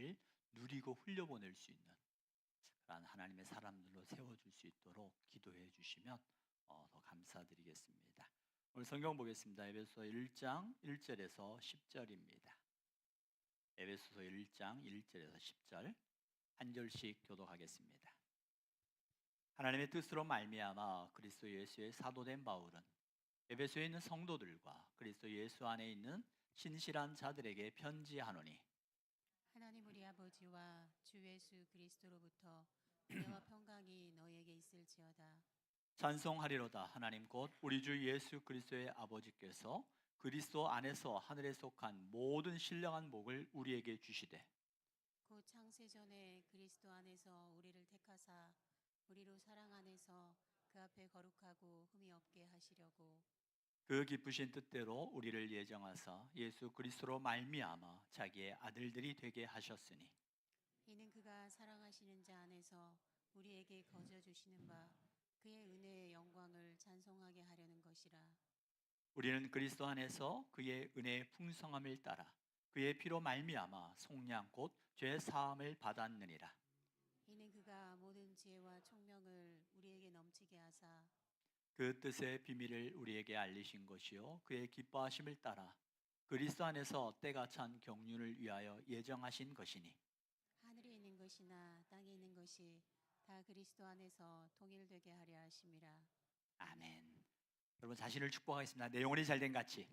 은혜를 누리고 흘려보낼 수 있는 그런 하나님의 사람들로 세워줄 수 있도록 기도해 주시면 더 감사드리겠습니다. 오늘 성경 보겠습니다. 에베소서 1장 1절에서 10절입니다. 에베소서 1장 1절에서 10절 한 절씩 교독하겠습니다. 하나님의 뜻으로 말미암아 그리스도 예수의 사도된 바울은 에베소에 있는 성도들과 그리스도 예수 안에 있는 신실한 자들에게 편지하노니 하나님 우리 아버지와 주 예수 그리스도로부터 은혜와 평강이 너희에게 있을지어다. 찬송하리로다. 하나님 곧 우리 주 예수 그리스도의 아버지께서 그리스도 안에서 하늘에 속한 모든 신령한 복을 우리에게 주시되 곧 창세 전에 그리스도 안에서 우리를 택하사 우리로 사랑 안에서 그 앞에 거룩하고 흠이 없게 하시려고 그 기쁘신 뜻대로 우리를 예정하사 예수 그리스도로 말미암아 자기의 아들들이 되게 하셨으니 이는 그가 사랑하시는 자 안에서 우리에게 거저 주시는 바 그의 은혜의 영광을 찬송하게 하려는 것이라. 우리는 그리스도 안에서 그의 은혜의 풍성함을 따라 그의 피로 말미암아 속량 곧 죄 사함을 받았느니라. 이는 그가 모든 지혜와 총명을 우리에게 넘치게 하사 그 뜻의 비밀을 우리에게 알리신 것이요 그의 기뻐하심을 따라 그리스도 안에서 때가 찬 경륜을 위하여 예정하신 것이니 하늘에 있는 것이나 땅에 있는 것이 다 그리스도 안에서 통일되게 하려 하심이라. 아멘. 여러분 자신을 축복하겠습니다. 내 영혼이 잘된 같이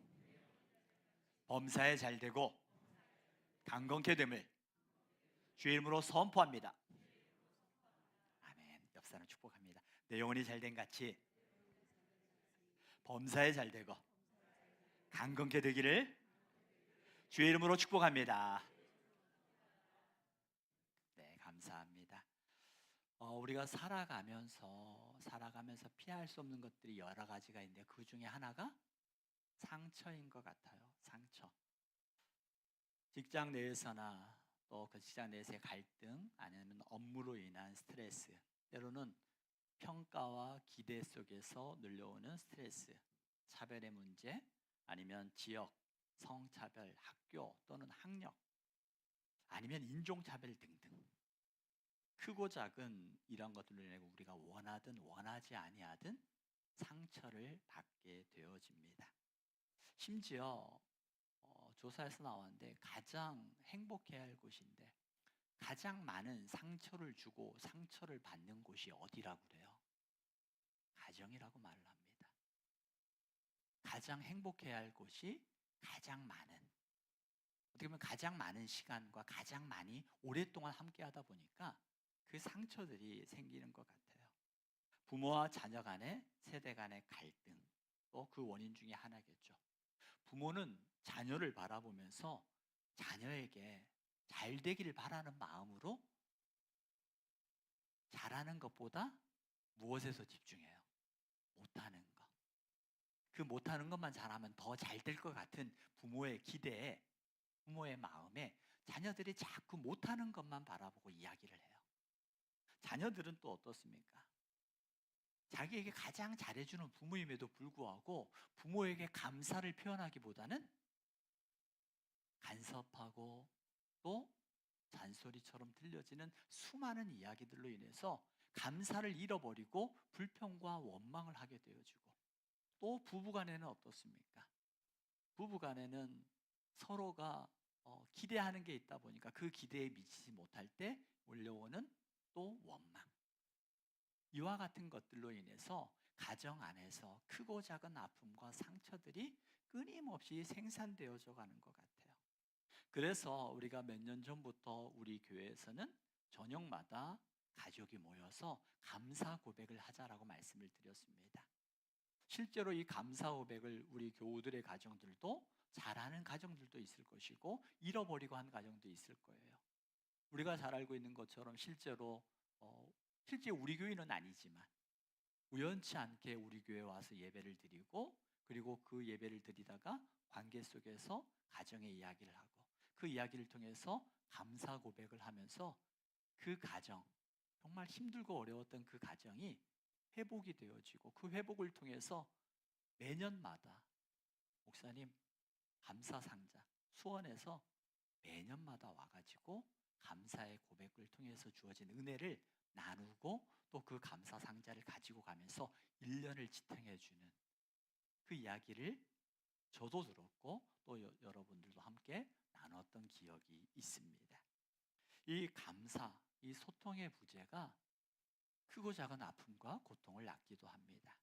범사에 잘되고 강건케 됨을 주의 이름으로 선포합니다. 아멘. 옆 사람 축복합니다. 내 영혼이 잘된 같이 범사에 잘되고 강건케 되기를 주의 이름으로 축복합니다. 네, 감사합니다. 우리가 살아가면서 피할 수 없는 것들이 여러 가지가 있는데 그 중에 하나가 상처인 것 같아요. 상처. 직장 내에서나 또 그 직장 내에서의 갈등 아니면 업무로 인한 스트레스, 때로는 평가와 기대 속에서 늘려오는 스트레스, 차별의 문제 아니면 지역, 성차별, 학교 또는 학력 아니면 인종차별 등등 크고 작은 이런 것들로 인해 우리가 원하든 원하지 아니하든 상처를 받게 되어집니다. 심지어 조사에서 나왔는데 가장 행복해야 할 곳인데 가장 많은 상처를 주고 상처를 받는 곳이 어디라고 그래요? 가정이라고 말을 합니다. 가장 행복해야 할 곳이 가장 많은, 어떻게 보면 가장 많은 시간과 가장 많이 오랫동안 함께 하다 보니까 그 상처들이 생기는 것 같아요. 부모와 자녀 간의 세대 간의 갈등, 또 그 원인 중에 하나겠죠. 부모는 자녀를 바라보면서 자녀에게 잘 되기를 바라는 마음으로 잘하는 것보다 무엇에서 집중해요? 못하는 것. 그 못하는 것만 잘하면 더 잘 될 것 같은 부모의 기대에, 부모의 마음에 자녀들이 자꾸 못하는 것만 바라보고 이야기를 해요. 자녀들은 또 어떻습니까? 자기에게 가장 잘해주는 부모임에도 불구하고 부모에게 감사를 표현하기보다는 간섭하고 또 잔소리처럼 들려지는 수많은 이야기들로 인해서 감사를 잃어버리고 불평과 원망을 하게 되어지고, 또 부부간에는 어떻습니까? 부부간에는 서로가 기대하는 게 있다 보니까 그 기대에 미치지 못할 때 올려오는 또 원망, 이와 같은 것들로 인해서 가정 안에서 크고 작은 아픔과 상처들이 끊임없이 생산되어져 가는 것 같아요. 그래서 우리가 몇 년 전부터 우리 교회에서는 저녁마다 가족이 모여서 감사 고백을 하자라고 말씀을 드렸습니다. 실제로 이 감사 고백을 우리 교우들의 가정들도 잘하는 가정들도 있을 것이고 잃어버리고 한 가정도 있을 거예요. 우리가 잘 알고 있는 것처럼 실제 우리 교회는 아니지만 우연치 않게 우리 교회에 와서 예배를 드리고, 그리고 그 예배를 드리다가 관계 속에서 가정의 이야기를 하고 그 이야기를 통해서 감사 고백을 하면서 그 가정, 정말 힘들고 어려웠던 그 가정이 회복이 되어지고, 그 회복을 통해서 매년마다 목사님 감사 상자 수원에서 매년마다 와가지고 감사의 고백을 통해서 주어진 은혜를 나누고 또 그 감사 상자를 가지고 가면서 1년을 지탱해 주는 그 이야기를 저도 들었고 또 여러분들도 함께 나눴던 기억이 있습니다. 이 감사, 이 소통의 부재가 크고 작은 아픔과 고통을 낫기도 합니다.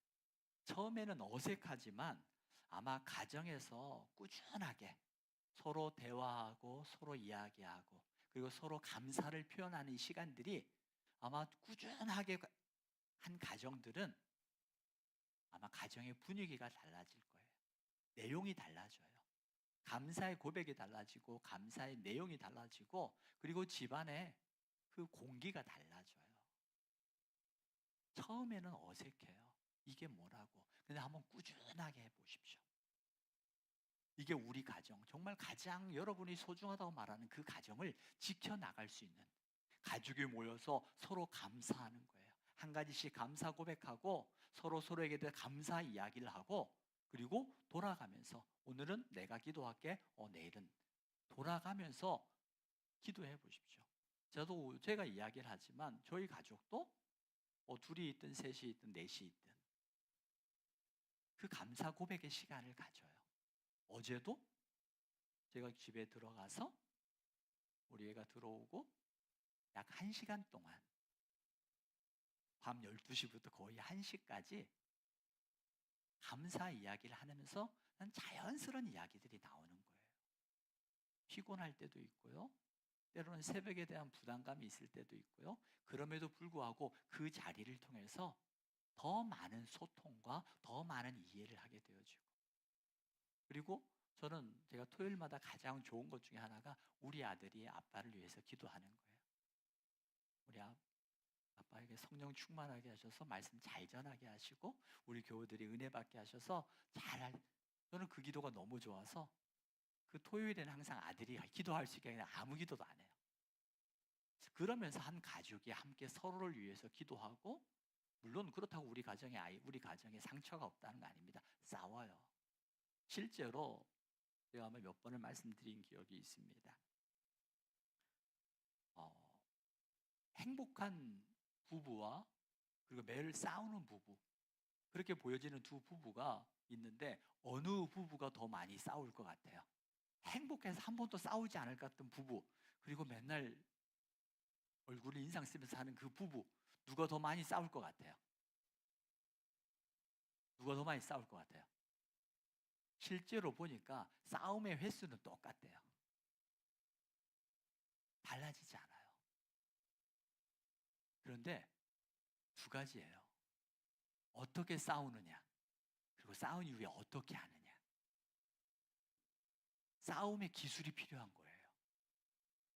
처음에는 어색하지만 아마 가정에서 꾸준하게 서로 대화하고 서로 이야기하고 그리고 서로 감사를 표현하는 이 시간들이 아마 꾸준하게 한 가정들은 아마 가정의 분위기가 달라질 거예요. 내용이 달라져요. 감사의 고백이 달라지고 감사의 내용이 달라지고 그리고 집안의 그 공기가 달라져요. 처음에는 어색해요. 이게 뭐라고. 근데 한번 꾸준하게 해보십시오. 이게 우리 가정, 정말 가장 여러분이 소중하다고 말하는 그 가정을 지켜나갈 수 있는 가족이 모여서 서로 감사하는 거예요. 한 가지씩 감사 고백하고 서로에게 대해 감사 이야기를 하고 그리고 돌아가면서 오늘은 내가 기도할게, 내일은 돌아가면서 기도해 보십시오. 제가 이야기를 하지만 저희 가족도 둘이 있든 셋이 있든 넷이 있든 그 감사 고백의 시간을 가져요. 어제도 제가 집에 들어가서 우리 애가 들어오고 약 1시간 동안 밤 12시부터 거의 1시까지 감사 이야기를 하면서 자연스러운 이야기들이 나오는 거예요. 피곤할 때도 있고요. 때로는 새벽에 대한 부담감이 있을 때도 있고요. 그럼에도 불구하고 그 자리를 통해서 더 많은 소통과 더 많은 이해를 하게 되어지고 그리고 저는 제가 토요일마다 가장 좋은 것 중에 하나가 우리 아들이 아빠를 위해서 기도하는 거예요. 우리 아빠에게 성령 충만하게 하셔서 말씀 잘 전하게 하시고 우리 교우들이 은혜 받게 하셔서 저는 그 기도가 너무 좋아서 그 토요일에는 항상 아들이 기도할 수 있게 아니라 아무 기도도 안 해요. 그러면서 한 가족이 함께 서로를 위해서 기도하고 물론 그렇다고 우리 가정에 상처가 없다는 거 아닙니다. 싸워요. 실제로 제가 아마 몇 번을 말씀드린 기억이 있습니다. 행복한 부부와 그리고 매일 싸우는 부부 그렇게 보여지는 두 부부가 있는데 어느 부부가 더 많이 싸울 것 같아요? 행복해서 한 번도 싸우지 않을 것 같은 부부 그리고 맨날 얼굴을 인상 쓰면서 하는 그 부부 누가 더 많이 싸울 것 같아요? 누가 더 많이 싸울 것 같아요? 실제로 보니까 싸움의 횟수는 똑같대요. 달라지지 않아요. 그런데 두 가지예요. 어떻게 싸우느냐 그리고 싸운 이후에 어떻게 하느냐. 싸움의 기술이 필요한 거예요.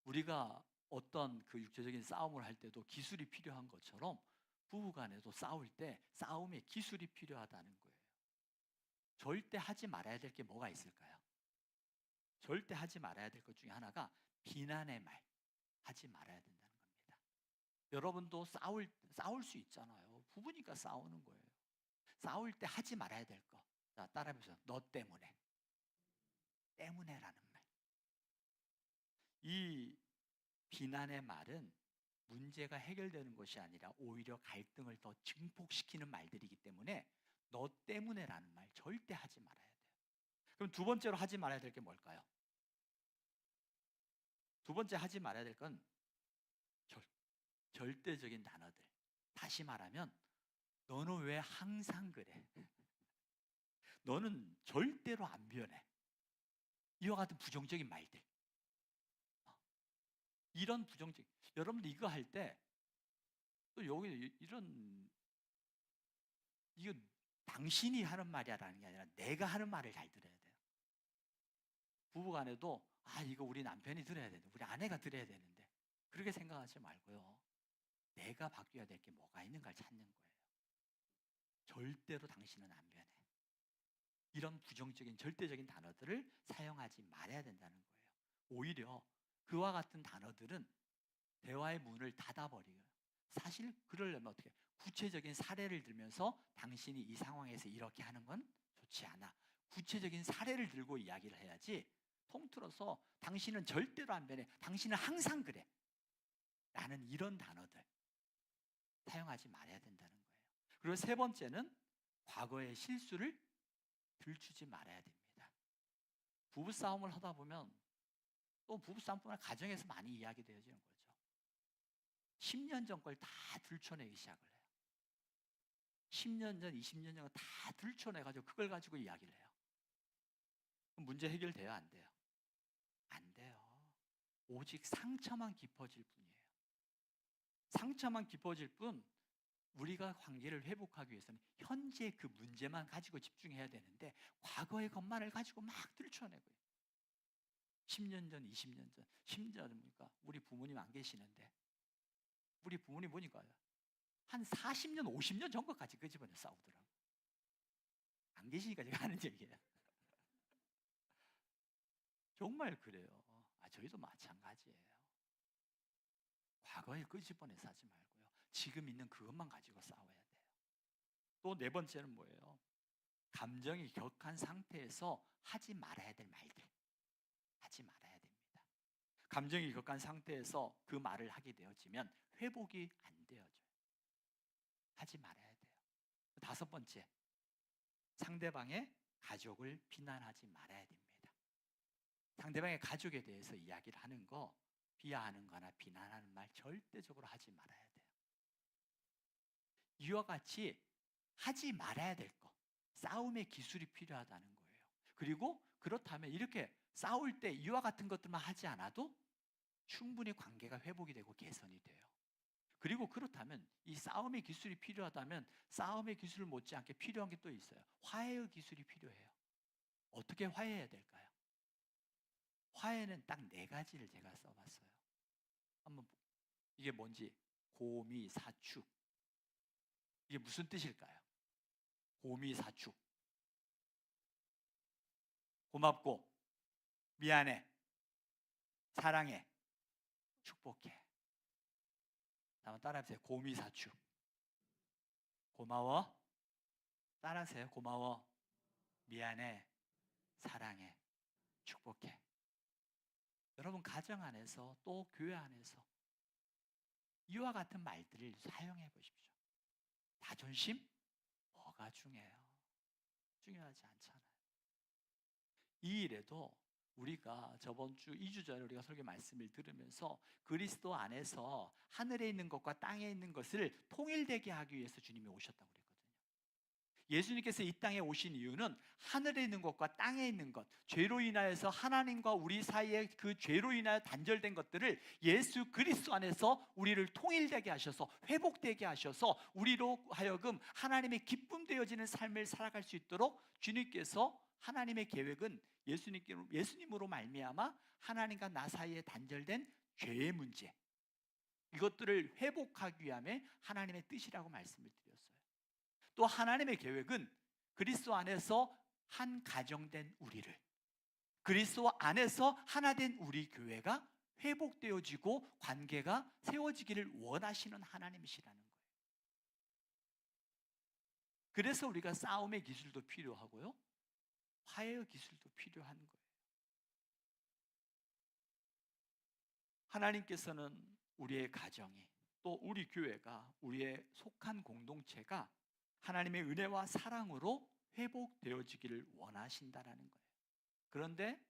우리가 어떤 그 육체적인 싸움을 할 때도 기술이 필요한 것처럼 부부간에도 싸울 때 싸움의 기술이 필요하다는 거예요. 절대 하지 말아야 될 게 뭐가 있을까요? 절대 하지 말아야 될 것 중에 하나가 비난의 말 하지 말아야 된다는 겁니다. 여러분도 싸울 수 있잖아요. 부부니까 싸우는 거예요. 싸울 때 하지 말아야 될 거. 자, 따라해보세요. 너 때문에. 때문에라는 말. 이 비난의 말은 문제가 해결되는 것이 아니라 오히려 갈등을 더 증폭시키는 말들이기 때문에 너 때문에라는 말 절대 하지 말아야 돼요. 그럼 두 번째로 하지 말아야 될 게 뭘까요? 두 번째 하지 말아야 될 건 절대적인 단어들. 다시 말하면 너는 왜 항상 그래? 너는 절대로 안 변해. 이와 같은 부정적인 말들. 이런 부정적. 여러분들 이거 할 때 또 여기 이거 당신이 하는 말이야라는 게 아니라 내가 하는 말을 잘 들어야 돼요. 부부간에도 이거 우리 남편이 들어야 되는데 우리 아내가 들어야 되는데 그렇게 생각하지 말고요. 내가 바뀌어야 될 게 뭐가 있는가를 찾는 거예요. 절대로 당신은 안 변해. 이런 부정적인 절대적인 단어들을 사용하지 말아야 된다는 거예요. 오히려 그와 같은 단어들은 대화의 문을 닫아버려요. 사실 그러려면 어떻게 구체적인 사례를 들면서 당신이 이 상황에서 이렇게 하는 건 좋지 않아. 구체적인 사례를 들고 이야기를 해야지 통틀어서 당신은 절대로 안 변해. 당신은 항상 그래. 라는 이런 단어들 사용하지 말아야 된다는 거예요. 그리고 세 번째는 과거의 실수를 들추지 말아야 됩니다. 부부싸움을 하다 보면 또 부부싸움뿐만 아니라 가정에서 많이 이야기되어지는 거죠. 10년 전 걸 다 들춰내기 시작을 해요. 10년 전, 20년 전 다 들춰내가지고 그걸 가지고 이야기를 해요. 그럼 문제 해결돼요? 안 돼요? 안 돼요. 오직 상처만 깊어질 뿐이에요. 상처만 깊어질 뿐 우리가 관계를 회복하기 위해서는 현재 그 문제만 가지고 집중해야 되는데 과거의 것만을 가지고 막 들춰내고요. 10년 전, 20년 전, 심지어 뭡니까? 우리 부모님 안 계시는데 우리 부모님 보니까 한 40년, 50년 전 것까지 그 집안에 싸우더라고요. 안 계시니까 제가 하는 얘기예요. 정말 그래요. 저희도 마찬가지예요. 과거에 그 집안에 사지 말고요. 지금 있는 그것만 가지고 싸워야 돼요. 또 네 번째는 뭐예요? 감정이 격한 상태에서 하지 말아야 될 말들. 하지 말아야 됩니다. 감정이 격한 상태에서 그 말을 하게 되어지면 회복이 안 되어져요. 하지 말아야 돼요. 다섯 번째, 상대방의 가족을 비난하지 말아야 됩니다. 상대방의 가족에 대해서 이야기를 하는 거, 비하하는 거나 비난하는 말 절대적으로 하지 말아야 돼요. 이와 같이 하지 말아야 될 거, 싸움의 기술이 필요하다는 거예요. 그리고 그렇다면 이렇게 싸울 때 이와 같은 것들만 하지 않아도 충분히 관계가 회복이 되고 개선이 돼요. 그리고 그렇다면 이 싸움의 기술이 필요하다면 싸움의 기술 못지않게 필요한 게 또 있어요. 화해의 기술이 필요해요. 어떻게 화해해야 될까요? 화해는 딱 네 가지를 제가 써봤어요. 한번 이게 뭔지 고미사축. 이게 무슨 뜻일까요? 고미사축. 고맙고 미안해 사랑해 축복해. 한번 따라해보세요. 고미사축. 고마워. 따라하세요. 고마워. 미안해. 사랑해. 축복해. 여러분 가정 안에서 또 교회 안에서 이와 같은 말들을 사용해 보십시오. 자존심? 뭐가 중요해요? 중요하지 않잖아요. 이 일에도 우리가 저번 주 2주 전에 우리가 설교 말씀을 들으면서 그리스도 안에서 하늘에 있는 것과 땅에 있는 것을 통일되게 하기 위해서 주님이 오셨다고 그랬거든요. 예수님께서 이 땅에 오신 이유는 하늘에 있는 것과 땅에 있는 것, 죄로 인하여서 하나님과 우리 사이에 그 죄로 인하여 단절된 것들을 예수 그리스도 안에서 우리를 통일되게 하셔서 회복되게 하셔서 우리로 하여금 하나님의 기쁨 되어지는 삶을 살아갈 수 있도록 주님께서 하나님의 계획은 예수님으로 말미암아 하나님과 나 사이에 단절된 죄의 문제, 이것들을 회복하기 위함에 하나님의 뜻이라고 말씀을 드렸어요. 또 하나님의 계획은 그리스도 안에서 한 가정된 우리를, 그리스도 안에서 하나 된 우리 교회가 회복되어지고 관계가 세워지기를 원하시는 하나님이시라는 거예요. 그래서 우리가 싸움의 기술도 필요하고요, 화해의 기술도 필요한 거예요. 하나님께서는 우리의 가정이, 또 우리 교회가, 우리의 속한 공동체가 하나님의 은혜와 사랑으로 회복되어지기를 원하신다라는 거예요. 그런데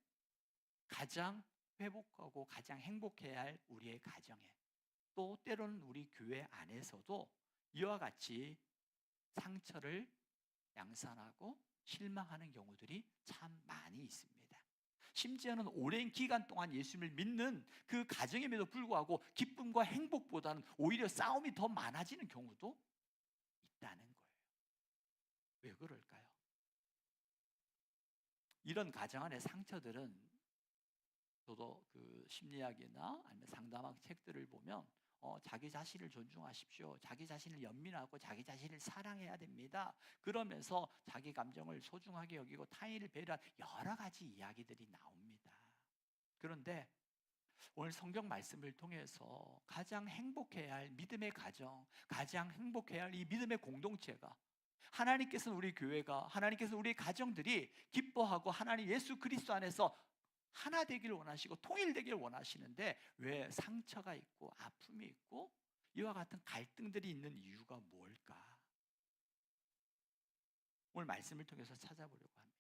가장 회복하고 가장 행복해야 할 우리의 가정에, 또 때로는 우리 교회 안에서도 이와 같이 상처를 양산하고 실망하는 경우들이 참 많이 있습니다. 심지어는 오랜 기간 동안 예수님을 믿는 그 가정임에도 불구하고 기쁨과 행복보다는 오히려 싸움이 더 많아지는 경우도 있다는 거예요. 왜 그럴까요? 이런 가정 안의 상처들은 저도 그 심리학이나 아니면 상담학 책들을 보면 자기 자신을 존중하십시오. 자기 자신을 연민하고 자기 자신을 사랑해야 됩니다. 그러면서 자기 감정을 소중하게 여기고 타인을 배려한 여러 가지 이야기들이 나옵니다. 그런데 오늘 성경 말씀을 통해서 가장 행복해야 할 믿음의 가정, 가장 행복해야 할 이 믿음의 공동체가, 하나님께서는 우리 교회가, 하나님께서 우리 가정들이 기뻐하고 하나님 예수 그리스도 안에서 하나 되길 원하시고 통일되길 원하시는데 왜 상처가 있고 아픔이 있고 이와 같은 갈등들이 있는 이유가 뭘까? 오늘 말씀을 통해서 찾아보려고 합니다.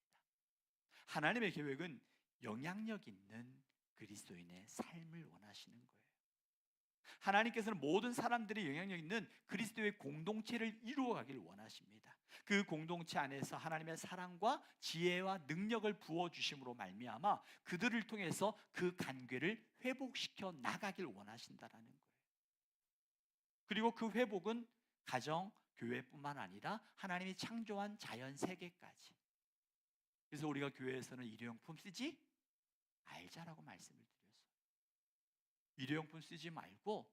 하나님의 계획은 영향력 있는 그리스도인의 삶을 원하시는 거예요. 하나님께서는 모든 사람들이 영향력 있는 그리스도의 공동체를 이루어가길 원하십니다. 그 공동체 안에서 하나님의 사랑과 지혜와 능력을 부어주심으로 말미암아 그들을 통해서 그 관계를 회복시켜 나가길 원하신다라는 거예요. 그리고 그 회복은 가정, 교회뿐만 아니라 하나님이 창조한 자연 세계까지. 그래서 우리가 교회에서는 일회용품 쓰지 말자라고 말씀을 드렸어요. 일회용품 쓰지 말고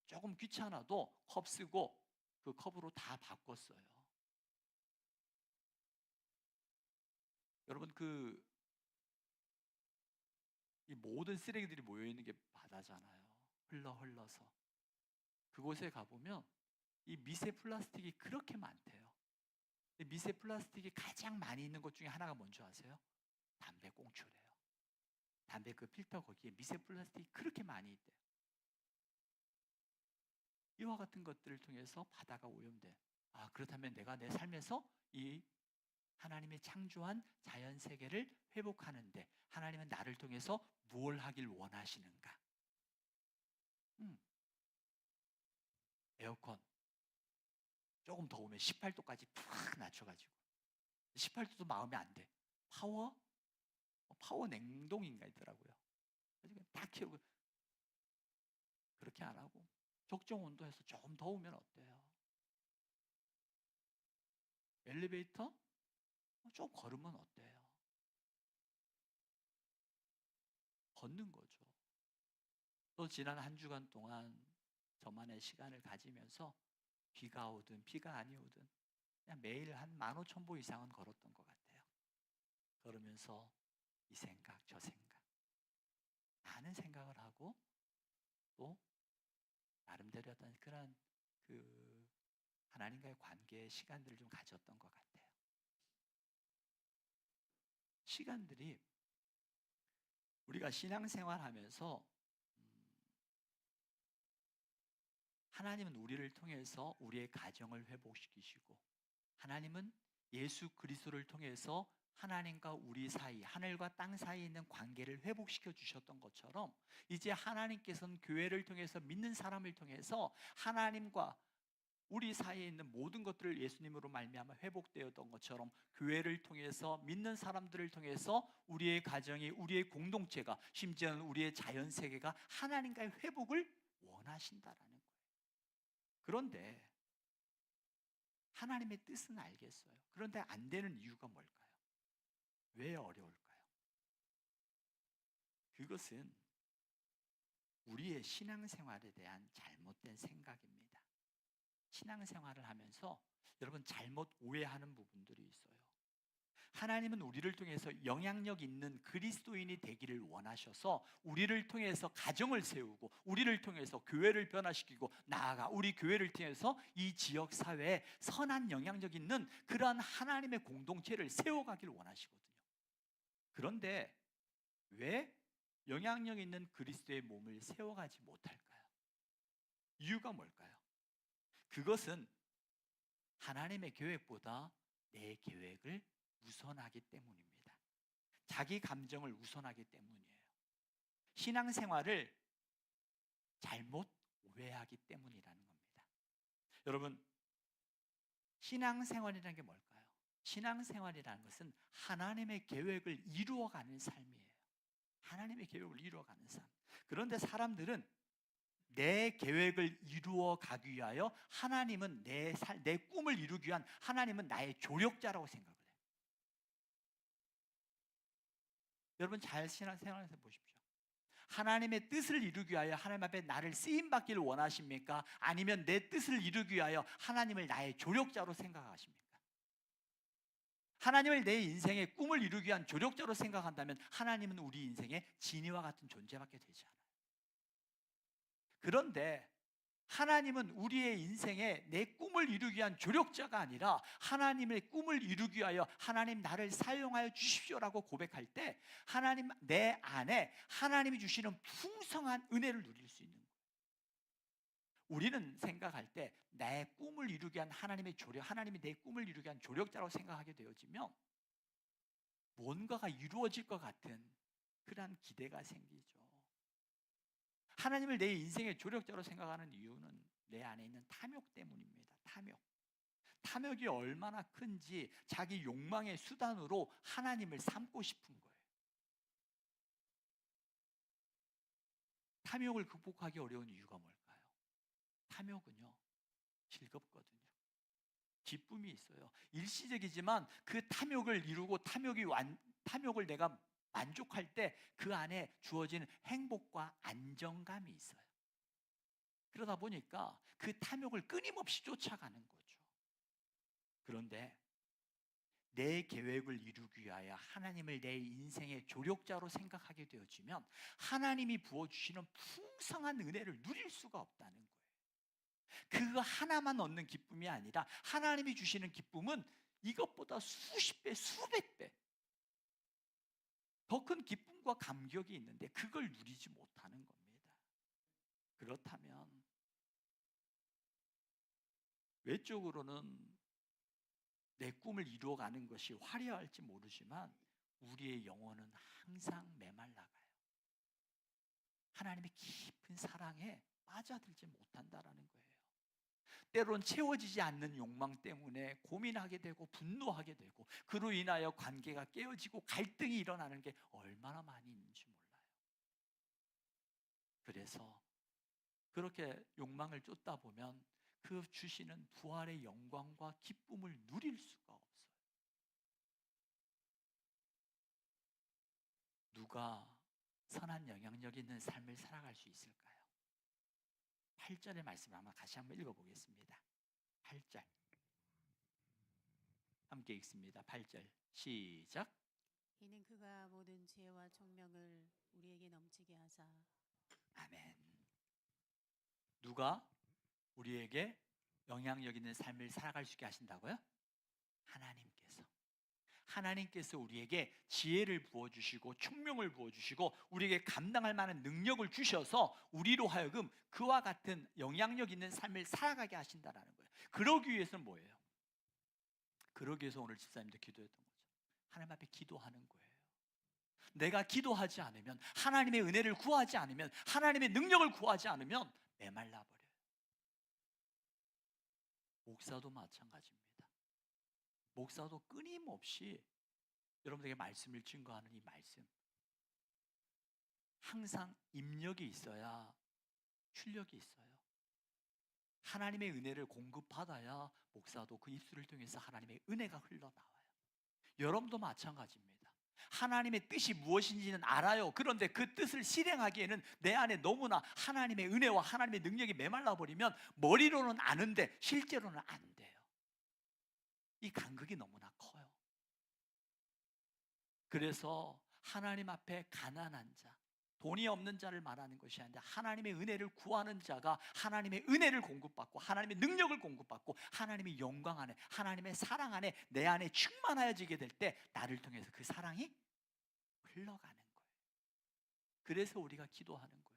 조금 귀찮아도 컵 쓰고 그 컵으로 다 바꿨어요. 여러분 이 모든 쓰레기들이 모여 있는 게 바다잖아요. 흘러서 그곳에 가보면 이 미세 플라스틱이 그렇게 많대요. 미세 플라스틱이 가장 많이 있는 것 중에 하나가 뭔지 아세요? 담배 꽁초래요. 담배 그 필터 거기에 미세 플라스틱이 그렇게 많이 있대요. 이와 같은 것들을 통해서 바다가 오염돼. 그렇다면 내가 내 삶에서 이 하나님의 창조한 자연 세계를 회복하는데 하나님은 나를 통해서 뭘 하길 원하시는가? 에어컨 조금 더우면 18도까지 팍 낮춰가지고 18도도 마음에 안 돼. 파워 냉동인가 있더라고요. 그래서 딱 키우고 그렇게 안 하고 적정 온도에서 조금 더우면 어때요? 엘리베이터 좀 걸으면 어때요? 걷는 거죠. 또 지난 한 주간 동안 저만의 시간을 가지면서 비가 오든 비가 아니 오든 그냥 매일 한 15,000보 이상은 걸었던 것 같아요. 걸으면서 이 생각 저 생각 많은 생각을 하고 또 나름대로 어떤 그런 하나님과의 관계의 시간들을 좀 가졌던 것 같아요. 시간들이 우리가 신앙생활하면서 하나님은 우리를 통해서 우리의 가정을 회복시키시고 하나님은 예수 그리스도를 통해서 하나님과 우리 사이, 하늘과 땅 사이에 있는 관계를 회복시켜 주셨던 것처럼 이제 하나님께서는 교회를 통해서 믿는 사람을 통해서 하나님과 우리 사이에 있는 모든 것들을 예수님으로 말미암아 회복되었던 것처럼 교회를 통해서 믿는 사람들을 통해서 우리의 가정이 우리의 공동체가 심지어는 우리의 자연 세계가 하나님과의 회복을 원하신다라는 거예요. 그런데 하나님의 뜻은 알겠어요. 그런데 안 되는 이유가 뭘까요? 왜 어려울까요? 그것은 우리의 신앙생활에 대한 잘못된 생각입니다. 신앙생활을 하면서 여러분 잘못 오해하는 부분들이 있어요. 하나님은 우리를 통해서 영향력 있는 그리스도인이 되기를 원하셔서 우리를 통해서 가정을 세우고 우리를 통해서 교회를 변화시키고 나아가 우리 교회를 통해서 이 지역 사회에 선한 영향력 있는 그러한 하나님의 공동체를 세워가길 원하시거든요. 그런데 왜 영향력 있는 그리스도의 몸을 세워가지 못할까요? 이유가 뭘까요? 그것은 하나님의 계획보다 내 계획을 우선하기 때문입니다. 자기 감정을 우선하기 때문이에요. 신앙생활을 잘못 오해하기 때문이라는 겁니다. 여러분, 신앙생활이라는 게 뭘까요? 신앙생활이라는 것은 하나님의 계획을 이루어가는 삶이에요. 하나님의 계획을 이루어가는 삶. 그런데 사람들은 내 계획을 이루어 가기 위하여 하나님은 내 꿈을 이루기 위한 하나님은 나의 조력자라고 생각을 해요. 여러분 잘 신앙생활에서 보십시오. 하나님의 뜻을 이루기 위하여 하나님 앞에 나를 쓰임받기를 원하십니까? 아니면 내 뜻을 이루기 위하여 하나님을 나의 조력자로 생각하십니까? 하나님을 내 인생의 꿈을 이루기 위한 조력자로 생각한다면 하나님은 우리 인생의 진이와 같은 존재밖에 되지 않아요. 그런데 하나님은 우리의 인생에 내 꿈을 이루기 위한 조력자가 아니라 하나님의 꿈을 이루기 위하여 하나님 나를 사용하여 주십시오라고 고백할 때 하나님 내 안에 하나님이 주시는 풍성한 은혜를 누릴 수 있는 거예요. 우리는 생각할 때 내 꿈을 이루기 위한 하나님의 조력, 하나님이 내 꿈을 이루기 위한 조력자라고 생각하게 되어지면 뭔가가 이루어질 것 같은 그러한 기대가 생기죠. 하나님을 내 인생의 조력자로 생각하는 이유는 내 안에 있는 탐욕 때문입니다. 탐욕이 얼마나 큰지 자기 욕망의 수단으로 하나님을 삼고 싶은 거예요. 탐욕을 극복하기 어려운 이유가 뭘까요? 탐욕은요, 즐겁거든요. 기쁨이 있어요. 일시적이지만 그 탐욕을 이루고 탐욕을 내가 만족할 때 그 안에 주어지는 행복과 안정감이 있어요. 그러다 보니까 그 탐욕을 끊임없이 쫓아가는 거죠. 그런데 내 계획을 이루기 위하여 하나님을 내 인생의 조력자로 생각하게 되어지면 하나님이 부어주시는 풍성한 은혜를 누릴 수가 없다는 거예요. 그거 하나만 얻는 기쁨이 아니라 하나님이 주시는 기쁨은 이것보다 수십 배, 수백 배 더 큰 기쁨과 감격이 있는데 그걸 누리지 못하는 겁니다. 그렇다면 외적으로는 내 꿈을 이루어가는 것이 화려할지 모르지만 우리의 영혼은 항상 메말라가요. 하나님의 깊은 사랑에 빠져들지 못한다라는 거예요. 때론 채워지지 않는 욕망 때문에 고민하게 되고 분노하게 되고 그로 인하여 관계가 깨어지고 갈등이 일어나는 게 얼마나 많이 있는지 몰라요. 그래서 그렇게 욕망을 쫓다 보면 그 주시는 부활의 영광과 기쁨을 누릴 수가 없어요. 누가 선한 영향력 있는 삶을 살아갈 수 있을까요? 8절의 말씀을 한번 다시 한번 읽어보겠습니다. 8절 함께 읽습니다. 8절 시작. 이는 그가 모든 지혜와 총명을 우리에게 넘치게 하사. 아멘. 누가 우리에게 영향력 있는 삶을 살아갈 수 있게 하신다고요? 하나님께서 우리에게 지혜를 부어주시고 총명을 부어주시고 우리에게 감당할 만한 능력을 주셔서 우리로 하여금 그와 같은 영향력 있는 삶을 살아가게 하신다는 거예요. 그러기 위해서는 뭐예요? 그러기 위해서 오늘 집사님도 기도했던 거죠. 하나님 앞에 기도하는 거예요. 내가 기도하지 않으면, 하나님의 은혜를 구하지 않으면, 하나님의 능력을 구하지 않으면 메말라 버려요. 목사도 마찬가지입니다. 목사도 끊임없이 여러분에게 말씀을 증거하는 이 말씀, 항상 입력이 있어야 출력이 있어요. 하나님의 은혜를 공급받아야 목사도 그 입술을 통해서 하나님의 은혜가 흘러나와요. 여러분도 마찬가지입니다. 하나님의 뜻이 무엇인지는 알아요. 그런데 그 뜻을 실행하기에는 내 안에 너무나 하나님의 은혜와 하나님의 능력이 메말라 버리면 머리로는 아는데 실제로는 안 돼요. 이 간극이 너무나 커요. 그래서 하나님 앞에 가난한 자, 돈이 없는 자를 말하는 것이 아니라 하나님의 은혜를 구하는 자가 하나님의 은혜를 공급받고 하나님의 능력을 공급받고 하나님의 영광 안에, 하나님의 사랑 안에 내 안에 충만해지게 될 때 나를 통해서 그 사랑이 흘러가는 거예요. 그래서 우리가 기도하는 거예요.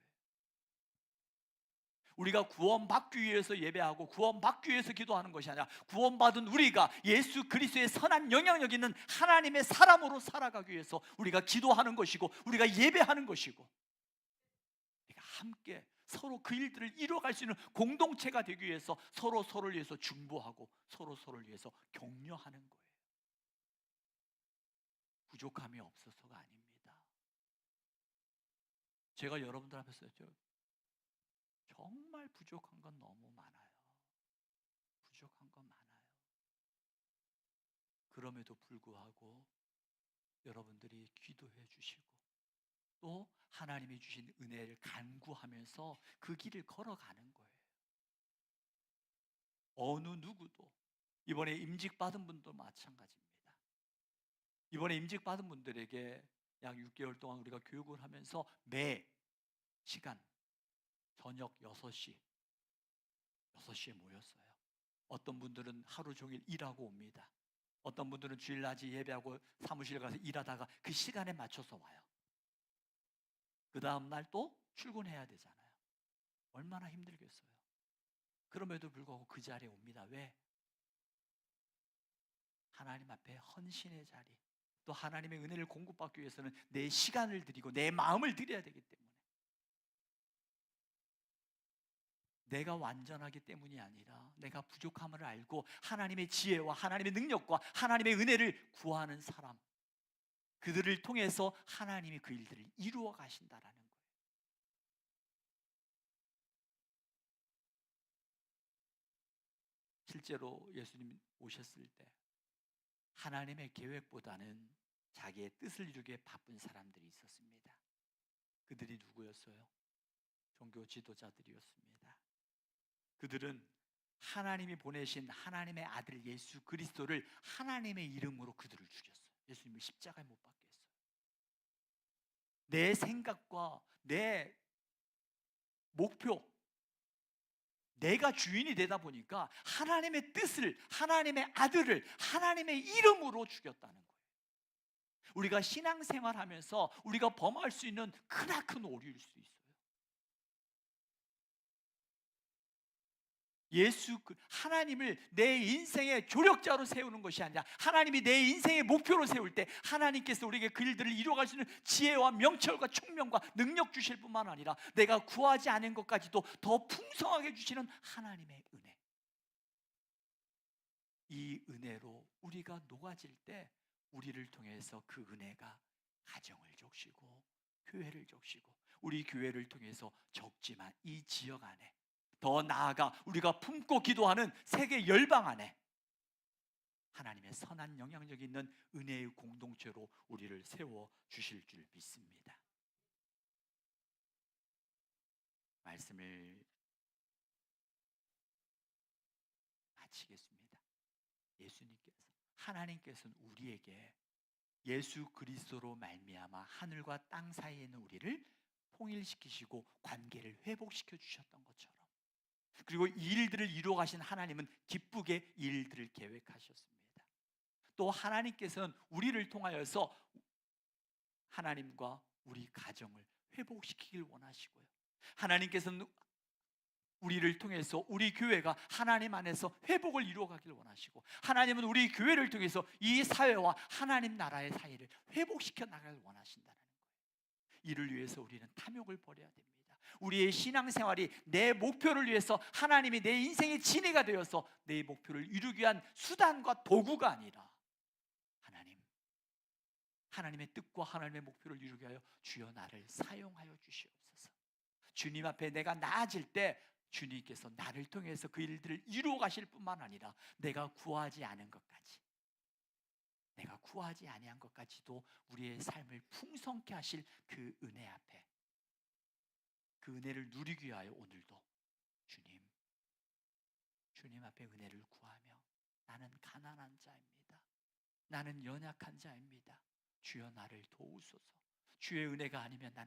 우리가 구원받기 위해서 예배하고 구원받기 위해서 기도하는 것이 아니라 구원받은 우리가 예수 그리스도의 선한 영향력 있는 하나님의 사람으로 살아가기 위해서 우리가 기도하는 것이고 우리가 예배하는 것이고 우리가 함께 서로 그 일들을 이루어갈 수 있는 공동체가 되기 위해서 서로 서로를 위해서 중보하고 서로 서로를 위해서 격려하는 거예요. 부족함이 없어서가 아닙니다. 제가 여러분들 앞에서 정말 부족한 건 너무 많아요. 부족한 건 많아요. 그럼에도 불구하고 여러분들이 기도해 주시고 또 하나님이 주신 은혜를 간구하면서 그 길을 걸어가는 거예요. 어느 누구도 이번에 임직받은 분도 마찬가지입니다. 이번에 임직받은 분들에게 약 6개월 동안 우리가 교육을 하면서 매 시간 저녁 6시 6시에 모였어요. 어떤 분들은 하루 종일 일하고 옵니다. 어떤 분들은 주일낮에 예배하고 사무실 가서 일하다가 그 시간에 맞춰서 와요. 그 다음날 또 출근해야 되잖아요. 얼마나 힘들겠어요. 그럼에도 불구하고 그 자리에 옵니다. 왜? 하나님 앞에 헌신의 자리, 또 하나님의 은혜를 공급받기 위해서는 내 시간을 드리고 내 마음을 드려야 되기 때문에, 내가 완전하기 때문이 아니라 내가 부족함을 알고 하나님의 지혜와 하나님의 능력과 하나님의 은혜를 구하는 사람, 그들을 통해서 하나님이 그 일들을 이루어 가신다라는 거예요. 실제로 예수님 오셨을 때 하나님의 계획보다는 자기의 뜻을 이루기에 바쁜 사람들이 있었습니다. 그들이 누구였어요? 종교 지도자들이었습니다. 그들은 하나님이 보내신 하나님의 아들 예수 그리스도를 하나님의 이름으로 그들을 죽였어요. 예수님을 십자가에 못 박게 했어요. 내 생각과 내 목표, 내가 주인이 되다 보니까 하나님의 뜻을, 하나님의 아들을 하나님의 이름으로 죽였다는 거예요. 우리가 신앙생활하면서 우리가 범할 수 있는 크나큰 오류일 수 있어요. 하나님을 내 인생의 조력자로 세우는 것이 아니라 하나님이 내 인생의 목표로 세울 때 하나님께서 우리에게 그 일들을 이루어갈 수 있는 지혜와 명철과 총명과 능력 주실 뿐만 아니라 내가 구하지 않은 것까지도 더 풍성하게 주시는 하나님의 은혜, 이 은혜로 우리가 녹아질 때 우리를 통해서 그 은혜가 가정을 적시고 교회를 적시고 우리 교회를 통해서 적지만 이 지역 안에, 더 나아가 우리가 품고 기도하는 세계 열방 안에 하나님의 선한 영향력이 있는 은혜의 공동체로 우리를 세워 주실 줄 믿습니다. 말씀을 마치겠습니다. 하나님께서는 우리에게 예수 그리스도로 말미암아 하늘과 땅 사이에 있는 우리를 통일시키시고 관계를 회복시켜 주셨던 것처럼, 그리고 이 일들을 이루어 가신 하나님은 기쁘게 이 일들을 계획하셨습니다. 또 하나님께서는 우리를 통하여서 하나님과 우리 가정을 회복시키길 원하시고요, 하나님께서는 우리를 통해서 우리 교회가 하나님 안에서 회복을 이루어 가길 원하시고, 하나님은 우리 교회를 통해서 이 사회와 하나님 나라의 사이를 회복시켜 나가길 원하신다는 거예요. 이를 위해서 우리는 탐욕을 버려야 됩니다. 우리의 신앙생활이 내 목표를 위해서 하나님이 내 인생의 진해가 되어서 내 목표를 이루기 위한 수단과 도구가 아니라 하나님의 뜻과 하나님의 목표를 이루게 하여 주여 나를 사용하여 주시옵소서. 주님 앞에 내가 나아질 때 주님께서 나를 통해서 그 일들을 이루어 가실 뿐만 아니라 내가 구하지 않은 것까지, 내가 구하지 아니한 것까지도 우리의 삶을 풍성케 하실 그 은혜 앞에, 그 은혜를 누리기 위하여 오늘도 주님 앞에 은혜를 구하며 나는 가난한 자입니다. 나는 연약한 자입니다. 주여 나를 도우소서. 주의 은혜가 아니면 나는